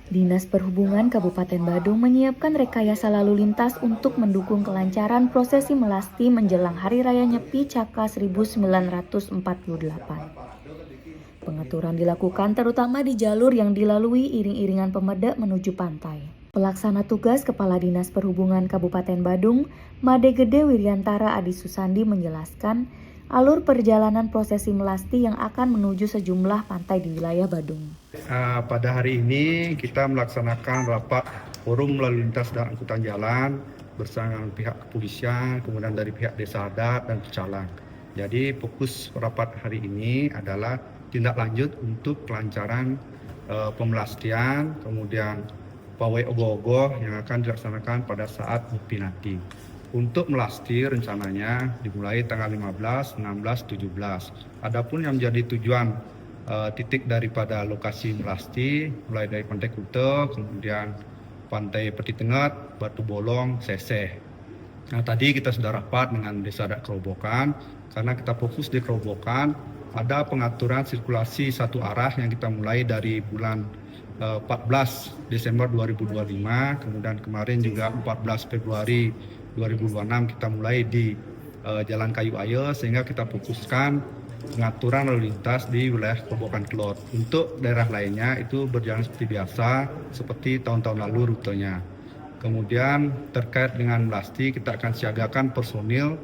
Dinas Perhubungan Kabupaten Badung menyiapkan rekayasa lalu lintas untuk mendukung kelancaran prosesi melasti menjelang Hari Raya Nyepi Caka 1948. Pengaturan dilakukan terutama di jalur yang dilalui iring-iringan pemeda menuju pantai. Pelaksana tugas Kepala Dinas Perhubungan Kabupaten Badung, Made Gede Wiryantara Adi Susandi menjelaskan alur perjalanan prosesi melasti yang akan menuju sejumlah pantai di wilayah Badung. Pada hari ini kita melaksanakan rapat forum lalu lintas dan angkutan jalan bersama pihak kepolisian, kemudian dari pihak desa adat dan pecalang. Jadi fokus rapat hari ini adalah tindak lanjut untuk kelancaran pemelastian, kemudian pawai ogoh-ogoh yang akan dilaksanakan pada saat Nyepi nanti. Untuk melasti rencananya dimulai tanggal 15, 16, 17. Adapun yang menjadi tujuan titik daripada lokasi melasti mulai dari Pantai Kute, kemudian Pantai Peti Tengah, Batu Bolong, Seseh. Nah, tadi kita sudah rapat dengan Desa Adat Kerobokan karena kita fokus di Kerobokan ada pengaturan sirkulasi satu arah yang kita mulai dari bulan 14 Desember 2025, kemudian kemarin juga 14 Februari 2026 kita mulai di Jalan Kayu Ayo, sehingga kita fokuskan pengaturan lalu lintas di wilayah Kerobokan Kelot. Untuk daerah lainnya itu berjalan seperti biasa, seperti tahun-tahun lalu rutenya. Kemudian terkait dengan melasti kita akan siagakan personil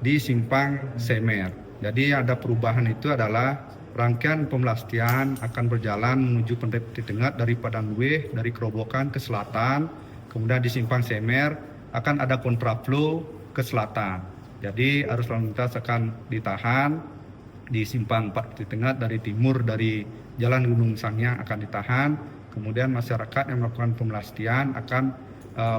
di Simpang Semer. Jadi ada perubahan itu adalah rangkaian pemelastian akan berjalan menuju Pantai Peti Tengah dari Padangwe, dari Kerobokan ke selatan, kemudian di Simpang Semer akan ada kontraflow ke selatan. Jadi arus lalu lintas akan ditahan di Simpang Peti Tengah dari timur dari Jalan Gunung Sangyang akan ditahan, kemudian masyarakat yang melakukan pemelastian akan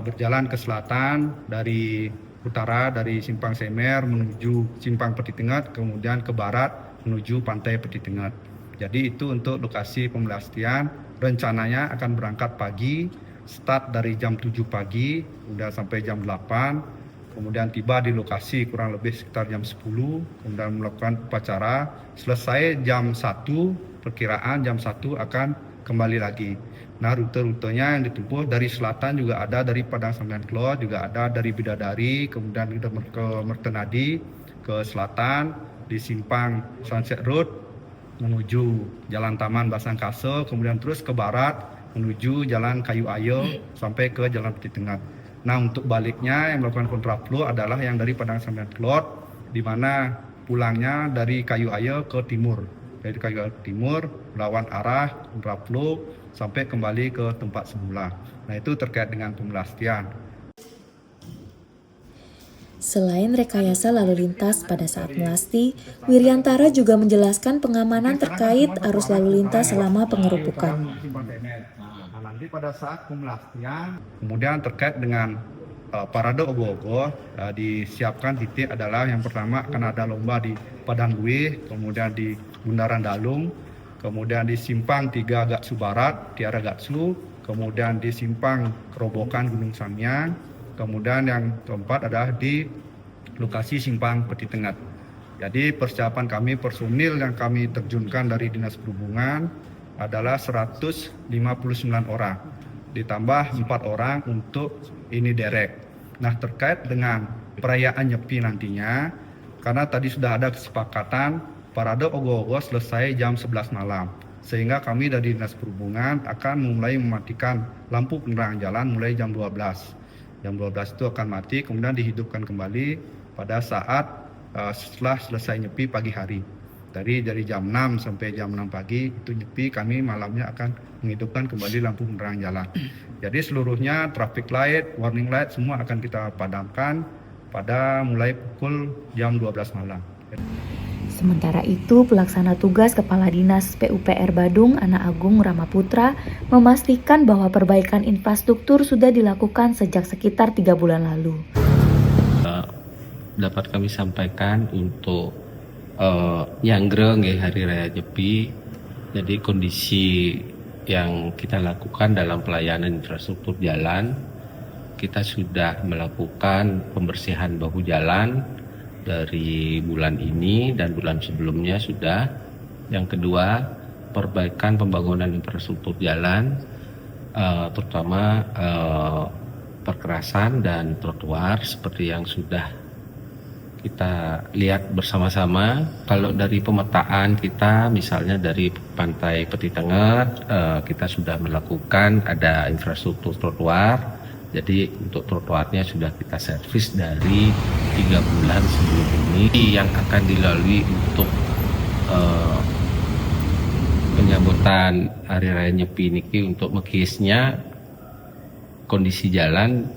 berjalan ke selatan dari utara dari Simpang Semer menuju Simpang Peti Tengah, kemudian ke barat menuju Pantai Peti Tengah. Jadi itu untuk lokasi pemelastian. Rencananya akan berangkat pagi, start dari jam 7 pagi, udah sampai jam 8, kemudian tiba di lokasi kurang lebih sekitar jam 10, kemudian melakukan upacara, selesai jam 1, perkiraan jam 1 akan kembali lagi. Nah, rute-rutenya yang ditempuh dari selatan juga ada, dari Padang Sambian Kelot juga ada, dari Bidadari, kemudian ke Mertenadi, ke selatan, di Simpang Sunset Road menuju Jalan Taman Basangkase, kemudian terus ke barat menuju Jalan Kayu Ayo sampai ke Jalan Peti Tengah. Nah, untuk baliknya yang melakukan kontraflow adalah yang dari Padang Sambian Kelot, di mana pulangnya dari Kayu Ayo ke timur. Dari Kayu Ayo ke timur, melawan arah kontraflow sampai kembali ke tempat semula. Nah, itu terkait dengan pemelastian. Selain rekayasa lalu lintas pada saat melasti, Wiryantara juga menjelaskan pengamanan terkait arus lalu lintas selama pengerupukan. Nanti pada saat pemelastian, kemudian terkait dengan parade ogoh-ogoh, disiapkan titik adalah yang pertama akan ada lomba di Padangwe, kemudian di Bundaran Dalung, kemudian di Simpang 3 Gatsu Barat, Tiara Gatsu, kemudian di Simpang Kerobokan Gunung Samyang, kemudian yang keempat adalah di lokasi Simpang Peti Tengah. Jadi persiapan kami, personil yang kami terjunkan dari Dinas Perhubungan adalah 159 orang, ditambah 4 orang untuk ini derek. Nah, terkait dengan perayaan Nyepi nantinya, karena tadi sudah ada kesepakatan parade ogoh-ogoh selesai jam 11 malam, sehingga kami dari Dinas Perhubungan akan mulai mematikan lampu penerangan jalan mulai jam 12. Jam 12 itu akan mati, kemudian dihidupkan kembali pada saat setelah selesai Nyepi pagi hari. Dari jam 6 sampai jam 6 pagi itu Nyepi, kami malamnya akan menghidupkan kembali lampu penerangan jalan. Jadi seluruhnya traffic light, warning light semua akan kita padamkan pada mulai pukul jam 12 malam. Sementara itu, pelaksana tugas Kepala Dinas PUPR Badung, Ana Agung Ramaputra, memastikan bahwa perbaikan infrastruktur sudah dilakukan sejak sekitar 3 bulan lalu. Dapat kami sampaikan untuk Nyanggreng Hari Raya Nyepi. Jadi kondisi yang kita lakukan dalam pelayanan infrastruktur jalan, kita sudah melakukan pembersihan bahu jalan dari bulan ini dan bulan sebelumnya sudah. Yang kedua, perbaikan pembangunan infrastruktur jalan terutama perkerasan dan trotoar seperti yang sudah kita lihat bersama-sama. Kalau dari pemetaan kita, misalnya dari Pantai Peti Tengah, kita sudah melakukan ada infrastruktur trotoar. Jadi untuk trotoarnya sudah kita servis dari 3 bulan sebelum ini. Yang akan dilalui untuk penyambutan Hari Raya Nyepi niki untuk mekisnya kondisi jalan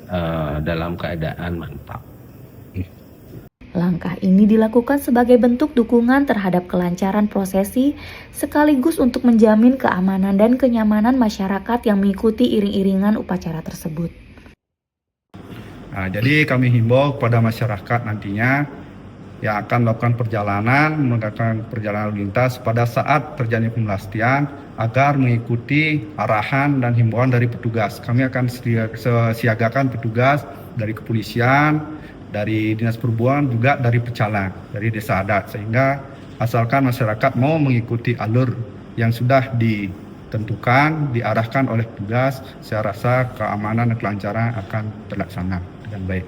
dalam keadaan mantap. Langkah ini dilakukan sebagai bentuk dukungan terhadap kelancaran prosesi sekaligus untuk menjamin keamanan dan kenyamanan masyarakat yang mengikuti iring-iringan upacara tersebut. Nah, jadi kami himbau kepada masyarakat nantinya yang akan melakukan perjalanan lalu lintas pada saat terjadi pemelastian agar mengikuti arahan dan himbauan dari petugas. Kami akan siagakan petugas dari kepolisian, dari Dinas Perhubungan, juga dari pecalang, dari desa adat, sehingga asalkan masyarakat mau mengikuti alur yang sudah ditentukan, diarahkan oleh petugas, saya rasa keamanan dan kelancaran akan terlaksana dengan baik.